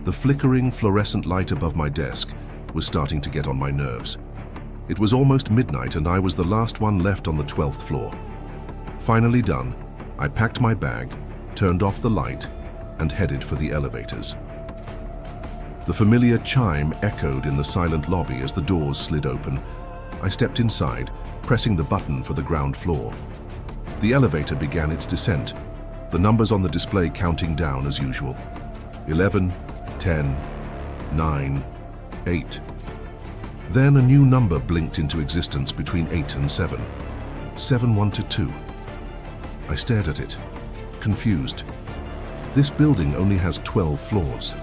The flickering fluorescent light above my desk was starting to get on my nerves. It was almost midnight and I was the last one left on the 12th floor. Finally done, I packed my bag, turned off the light, and headed for the elevators. The familiar chime echoed in the silent lobby as the doors slid open. I stepped inside, pressing the button for the ground floor. The elevator began its descent, the numbers on the display counting down as usual. 11, 10, 9, 8. Then a new number blinked into existence between 8 and 7. 712. I stared at it, confused. This building only has 12 floors.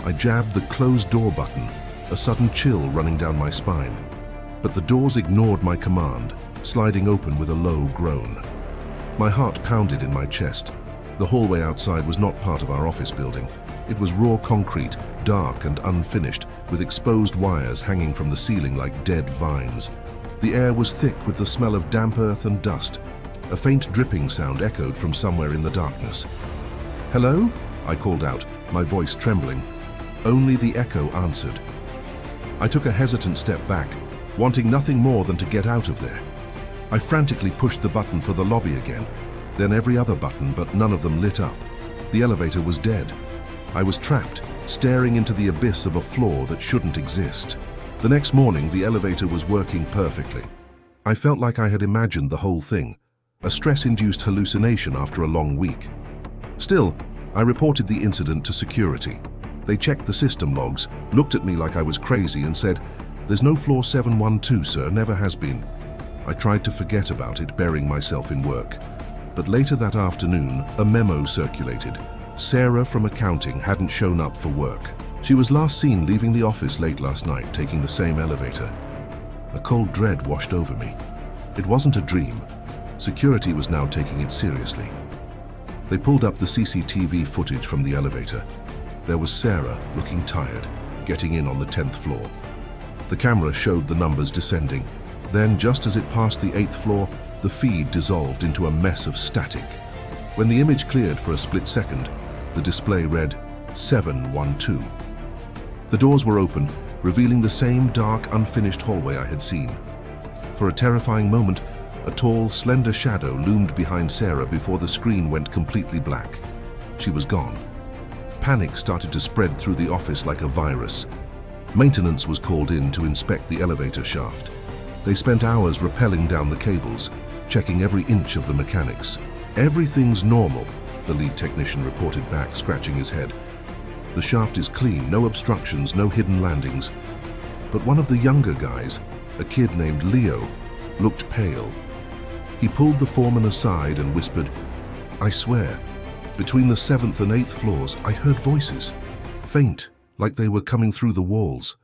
I jabbed the closed door button, a sudden chill running down my spine. But the doors ignored my command, sliding open with a low groan. My heart pounded in my chest. The hallway outside was not part of our office building. It was raw concrete, dark and unfinished, with exposed wires hanging from the ceiling like dead vines. The air was thick with the smell of damp earth and dust. A faint dripping sound echoed from somewhere in the darkness. "Hello?" I called out, my voice trembling. Only the echo answered. I took a hesitant step back, wanting nothing more than to get out of there. I frantically pushed the button for the lobby again, then every other button, but none of them lit up. The elevator was dead. I was trapped, staring into the abyss of a floor that shouldn't exist. The next morning, the elevator was working perfectly. I felt like I had imagined the whole thing, a stress-induced hallucination after a long week. Still, I reported the incident to security. They checked the system logs, looked at me like I was crazy and said, "There's no floor 712, sir, never has been." I tried to forget about it, burying myself in work. But later that afternoon, a memo circulated. Sarah from accounting hadn't shown up for work. She was last seen leaving the office late last night, taking the same elevator. A cold dread washed over me. It wasn't a dream. Security was now taking it seriously. They pulled up the CCTV footage from the elevator. There was Sarah, looking tired, getting in on the 10th floor. The camera showed the numbers descending. Then, just as it passed the 8th floor, the feed dissolved into a mess of static. When the image cleared for a split second, the display read 712. The doors were open, revealing the same dark, unfinished hallway I had seen. For a terrifying moment, a tall, slender shadow loomed behind Sarah before the screen went completely black. She was gone. Panic started to spread through the office like a virus. Maintenance was called in to inspect the elevator shaft. They spent hours rappelling down the cables, checking every inch of the mechanics. "Everything's normal," the lead technician reported back, scratching his head. "The shaft is clean, no obstructions, no hidden landings." But one of the younger guys, a kid named Leo, looked pale. He pulled the foreman aside and whispered, "I swear, between the 7th and 8th floors, I heard voices, faint, like they were coming through the walls."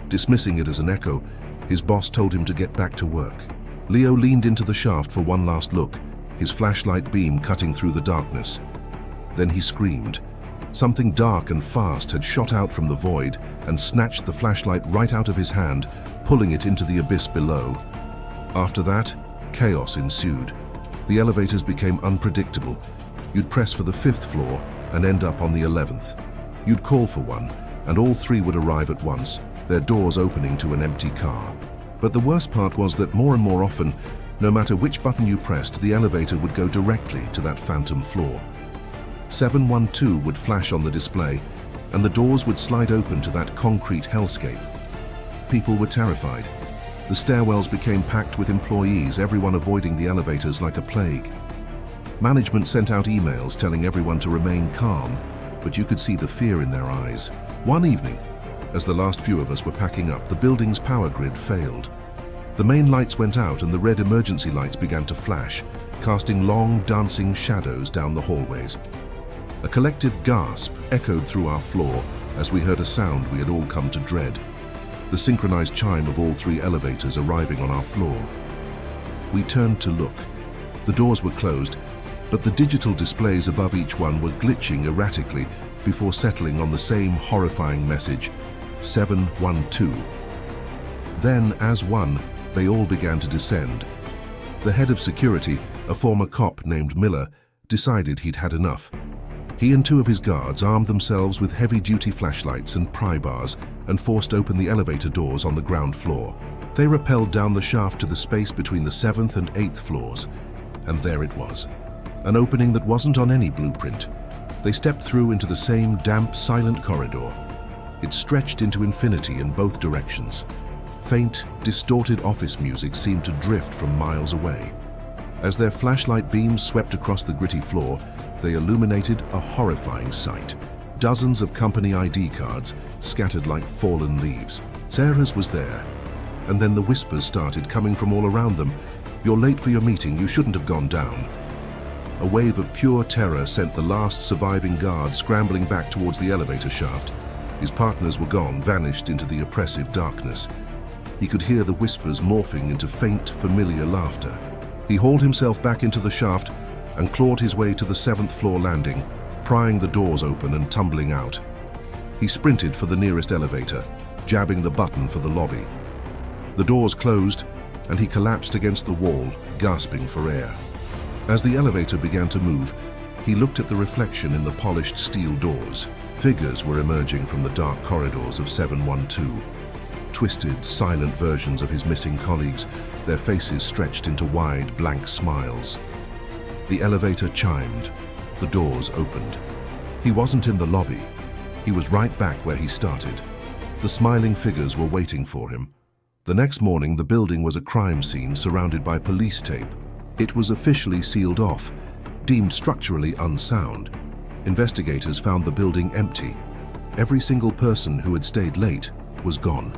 Dismissing it as an echo, his boss told him to get back to work. Leo leaned into the shaft for one last look, his flashlight beam cutting through the darkness. Then he screamed. Something dark and fast had shot out from the void and snatched the flashlight right out of his hand, pulling it into the abyss below. After that, chaos ensued. The elevators became unpredictable. You'd press for the 5th floor and end up on the 11th. You'd call for one, and all 3 would arrive at once, their doors opening to an empty car. But the worst part was that more and more often, no matter which button you pressed, the elevator would go directly to that phantom floor. 712 would flash on the display, and the doors would slide open to that concrete hellscape. People were terrified. The stairwells became packed with employees, everyone avoiding the elevators like a plague. Management sent out emails telling everyone to remain calm, but you could see the fear in their eyes. One evening, as the last few of us were packing up, the building's power grid failed. The main lights went out and the red emergency lights began to flash, casting long, dancing shadows down the hallways. A collective gasp echoed through our floor as we heard a sound we had all come to dread. The synchronized chime of all 3 elevators arriving on our floor. We turned to look. The doors were closed, but the digital displays above each one were glitching erratically before settling on the same horrifying message, 712. Then, as one, they all began to descend. The head of security, a former cop named Miller, decided he'd had enough. He and two of his guards armed themselves with heavy-duty flashlights and pry bars and forced open the elevator doors on the ground floor. They rappelled down the shaft to the space between the 7th and 8th floors, and there it was. An opening that wasn't on any blueprint. They stepped through into the same damp, silent corridor. It stretched into infinity in both directions. Faint, distorted office music seemed to drift from miles away. As their flashlight beams swept across the gritty floor, they illuminated a horrifying sight. Dozens of company ID cards scattered like fallen leaves. Sarah's was there. And then the whispers started coming from all around them. "You're late for your meeting, you shouldn't have gone down." A wave of pure terror sent the last surviving guard scrambling back towards the elevator shaft. His partners were gone, vanished into the oppressive darkness. He could hear the whispers morphing into faint, familiar laughter. He hauled himself back into the shaft and clawed his way to the 7th floor landing, prying the doors open and tumbling out. He sprinted for the nearest elevator, jabbing the button for the lobby. The doors closed, and he collapsed against the wall, gasping for air. As the elevator began to move, he looked at the reflection in the polished steel doors. Figures were emerging from the dark corridors of 712. Twisted, silent versions of his missing colleagues, their faces stretched into wide, blank smiles. The elevator chimed. The doors opened. He wasn't in the lobby. He was right back where he started. The smiling figures were waiting for him. The next morning, the building was a crime scene surrounded by police tape. It was officially sealed off, deemed structurally unsound. Investigators found the building empty. Every single person who had stayed late was gone.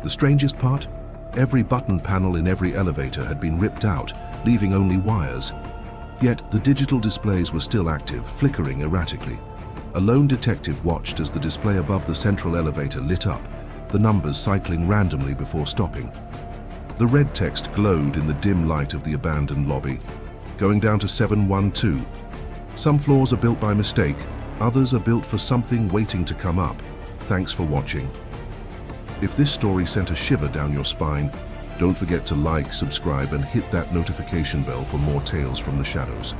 The strangest part? Every button panel in every elevator had been ripped out, leaving only wires. Yet the digital displays were still active, flickering erratically. A lone detective watched as the display above the central elevator lit up, the numbers cycling randomly before stopping. The red text glowed in the dim light of the abandoned lobby, going down to 712. Some floors are built by mistake, others are built for something waiting to come up. Thanks for watching. If this story sent a shiver down your spine, don't forget to like, subscribe, and hit that notification bell for more tales from the shadows.